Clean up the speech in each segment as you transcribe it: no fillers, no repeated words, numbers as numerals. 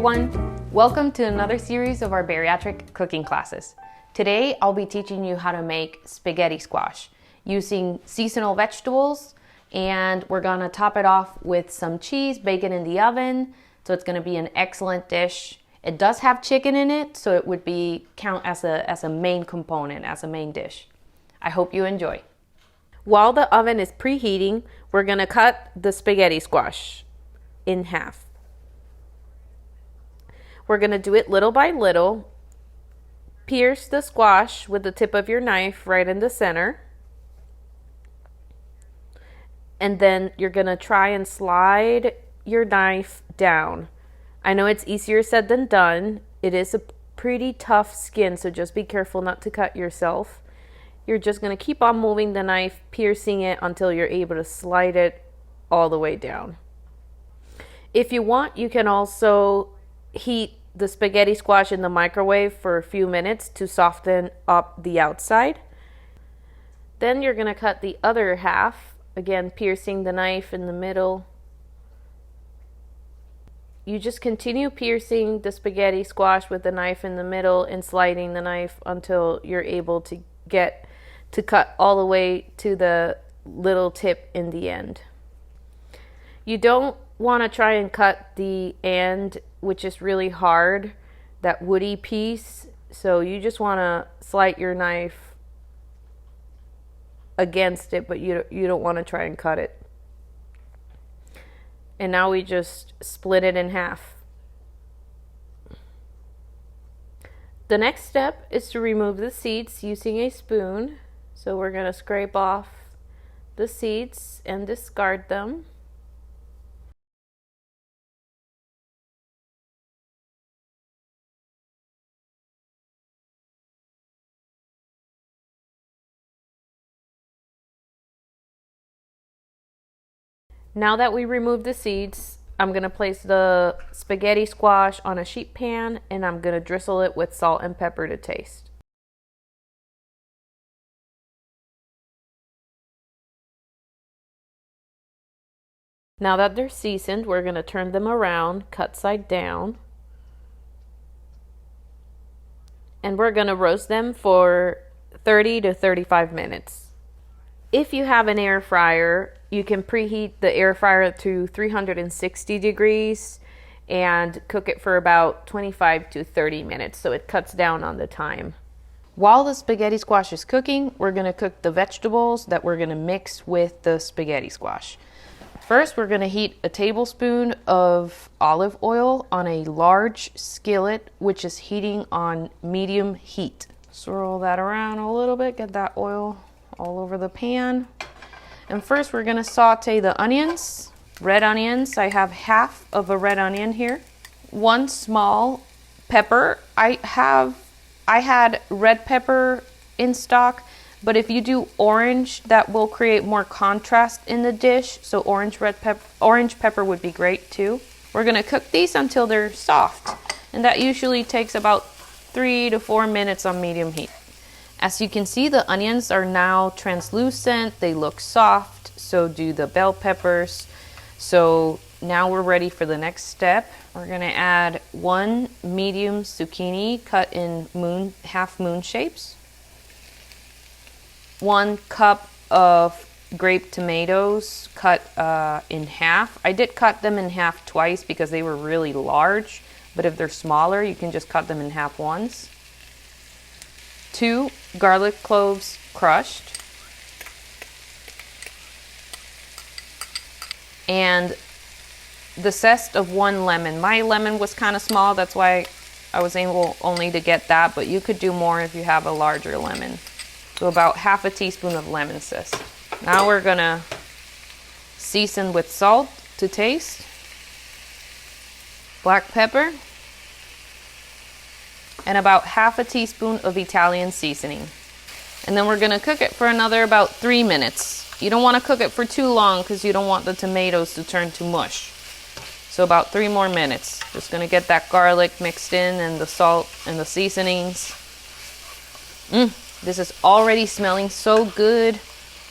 everyone! Welcome to another series of our bariatric cooking classes. Today I'll be teaching you how to make spaghetti squash using seasonal vegetables, and we're gonna top it off with some cheese, bacon in the oven, so it's gonna be an excellent dish. It does have chicken in it, so it would count as a main component, as a main dish. I hope you enjoy. While the oven is preheating, we're gonna cut the spaghetti squash in half. We're going to do it little by little. Pierce the squash with the tip of your knife right in the center. And then you're going to try and slide your knife down. I know it's easier said than done. It is a pretty tough skin, so just be careful not to cut yourself. You're just going to keep on moving the knife, piercing it until you're able to slide it all the way down. If you want, you can also heat the spaghetti squash in the microwave for a few minutes to soften up the outside. Then you're going to cut the other half, again piercing the knife in the middle. You just continue piercing the spaghetti squash with the knife in the middle and sliding the knife until you're able to get to cut all the way to the little tip in the end. You don't want to try and cut the end, which is really hard, that woody piece. So you just want to slide your knife against it, but you don't want to try and cut it. And now we just split it in half. The next step is to remove the seeds using a spoon. So we're going to scrape off the seeds and discard them. Now that we remove the seeds, I'm going to place the spaghetti squash on a sheet pan and I'm going to drizzle it with salt and pepper to taste. Now that they're seasoned, we're going to turn them around, cut side down. And we're going to roast them for 30 to 35 minutes. If you have an air fryer, you can preheat the air fryer to 360 degrees and cook it for about 25 to 30 minutes, so it cuts down on the time. While the spaghetti squash is cooking, we're going to cook the vegetables that we're going to mix with the spaghetti squash. First, we're going to heat a tablespoon of olive oil on a large skillet, which is heating on medium heat. Swirl that around a little bit, get that oil all over the pan. And first we're going to saute the onions, red onions. I have half of a red onion here. One small pepper. I had red pepper in stock, but if you do orange, that will create more contrast in the dish. So orange pepper would be great too. We're going to cook these until they're soft, and that usually takes about 3 to 4 minutes on medium heat. As you can see, the onions are now translucent, they look soft, so do the bell peppers. So now we're ready for the next step. We're going to add 1 medium zucchini cut in half moon shapes, 1 cup of grape tomatoes cut in half. I did cut them in half twice because they were really large, but if they're smaller, you can just cut them in half once. 2 garlic cloves crushed, and the zest of 1 lemon. My lemon was kind of small, that's why I was able only to get that, but you could do more if you have a larger lemon. So about half a teaspoon of lemon zest. Now we're gonna season with salt to taste, black pepper, and about half a teaspoon of Italian seasoning. And then we're going to cook it for another about 3 minutes. You don't want to cook it for too long because you don't want the tomatoes to turn to mush. So about 3 more minutes. Just going to get that garlic mixed in and the salt and the seasonings. This is already smelling so good.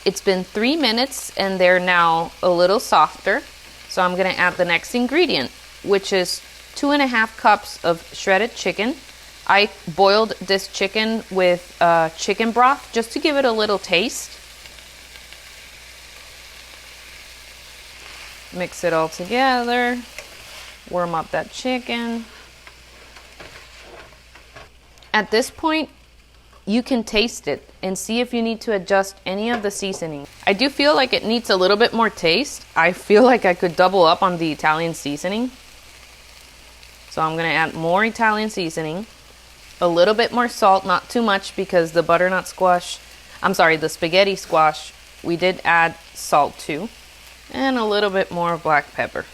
It's been 3 minutes and they're now a little softer. So I'm going to add the next ingredient, which is 2.5 cups of shredded chicken. I boiled this chicken with chicken broth just to give it a little taste. Mix it all together. Warm up that chicken. At this point, you can taste it and see if you need to adjust any of the seasoning. I do feel like it needs a little bit more taste. I feel like I could double up on the Italian seasoning. So I'm gonna add more Italian seasoning. A little bit more salt, not too much because the butternut squash, the spaghetti squash, we did add salt too. And a little bit more black pepper.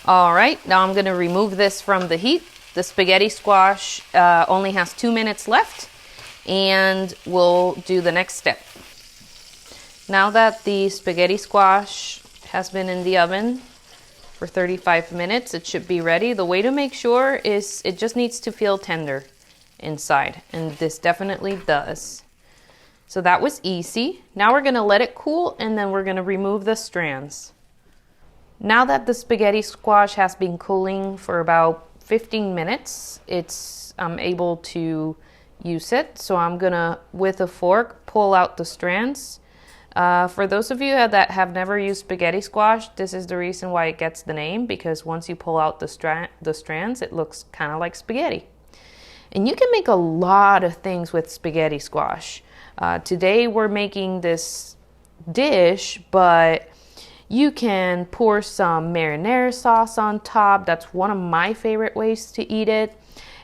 All right, now I'm gonna remove this from the heat. The spaghetti squash only has 2 minutes left, and we'll do the next step. Now that the spaghetti squash has been in the oven for 35 minutes, it should be ready. The way to make sure is it just needs to feel tender inside, and this definitely does. So that was easy. Now we're gonna let it cool, and then we're gonna remove the strands. Now that the spaghetti squash has been cooling for about 15 minutes, I'm able to use it. So I'm gonna, with a fork, pull out the strands. For those of you that have never used spaghetti squash, this is the reason why it gets the name, because once you pull out the strands, it looks kind of like spaghetti. And you can make a lot of things with spaghetti squash. Today we're making this dish, but you can pour some marinara sauce on top. That's one of my favorite ways to eat it.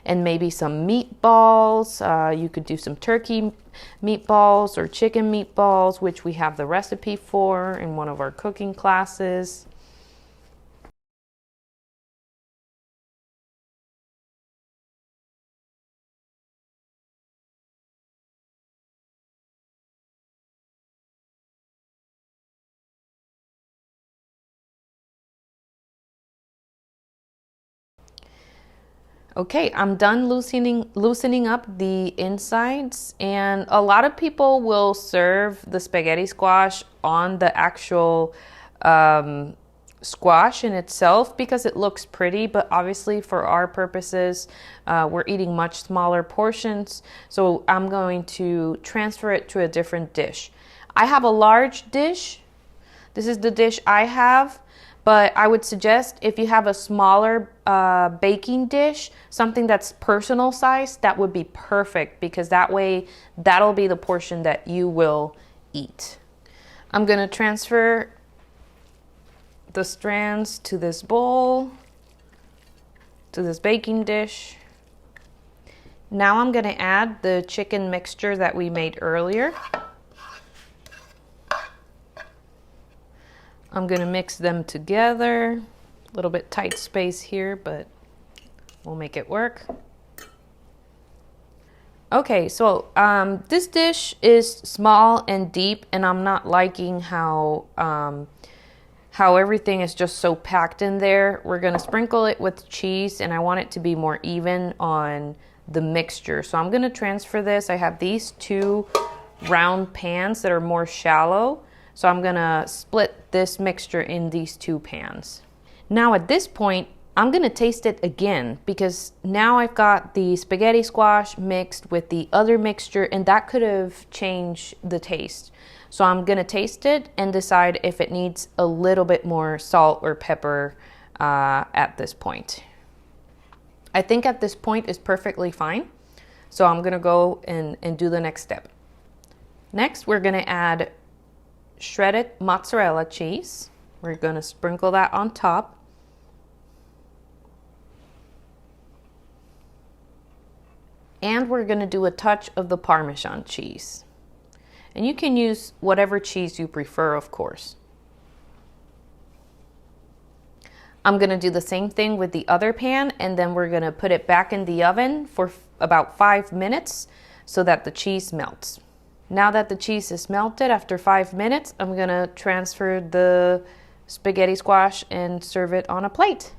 And maybe some meatballs. You could do some turkey meatballs or chicken meatballs, which we have the recipe for in one of our cooking classes. Okay, I'm done loosening up the insides, and a lot of people will serve the spaghetti squash on the actual squash in itself because it looks pretty, but obviously for our purposes, we're eating much smaller portions, so I'm going to transfer it to a different dish. I have a large dish. This is the dish I have. But I would suggest if you have a smaller baking dish, something that's personal size, that would be perfect because that way that'll be the portion that you will eat. I'm gonna transfer the strands to this bowl, to this baking dish. Now I'm gonna add the chicken mixture that we made earlier. I'm gonna mix them together. A little bit tight space here, but we'll make it work. Okay, so this dish is small and deep, and I'm not liking how everything is just so packed in there. We're gonna sprinkle it with cheese, and I want it to be more even on the mixture. So I'm gonna transfer this. I have these two round pans that are more shallow. So I'm gonna split this mixture in these two pans. Now at this point, I'm gonna taste it again because now I've got the spaghetti squash mixed with the other mixture, and that could have changed the taste. So I'm gonna taste it and decide if it needs a little bit more salt or pepper at this point. I think at this point is perfectly fine. So I'm gonna go and do the next step. Next, we're gonna add shredded mozzarella cheese. We're gonna sprinkle that on top. And we're gonna do a touch of the Parmesan cheese. And you can use whatever cheese you prefer, of course. I'm gonna do the same thing with the other pan, and then we're gonna put it back in the oven for about 5 minutes so that the cheese melts. Now that the cheese is melted after 5 minutes, I'm gonna transfer the spaghetti squash and serve it on a plate.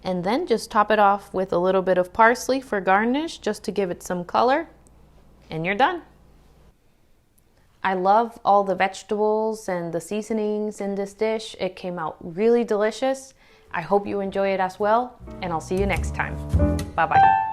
And then just top it off with a little bit of parsley for garnish, just to give it some color. And you're done. I love all the vegetables and the seasonings in this dish. It came out really delicious. I hope you enjoy it as well, and I'll see you next time. Bye-bye.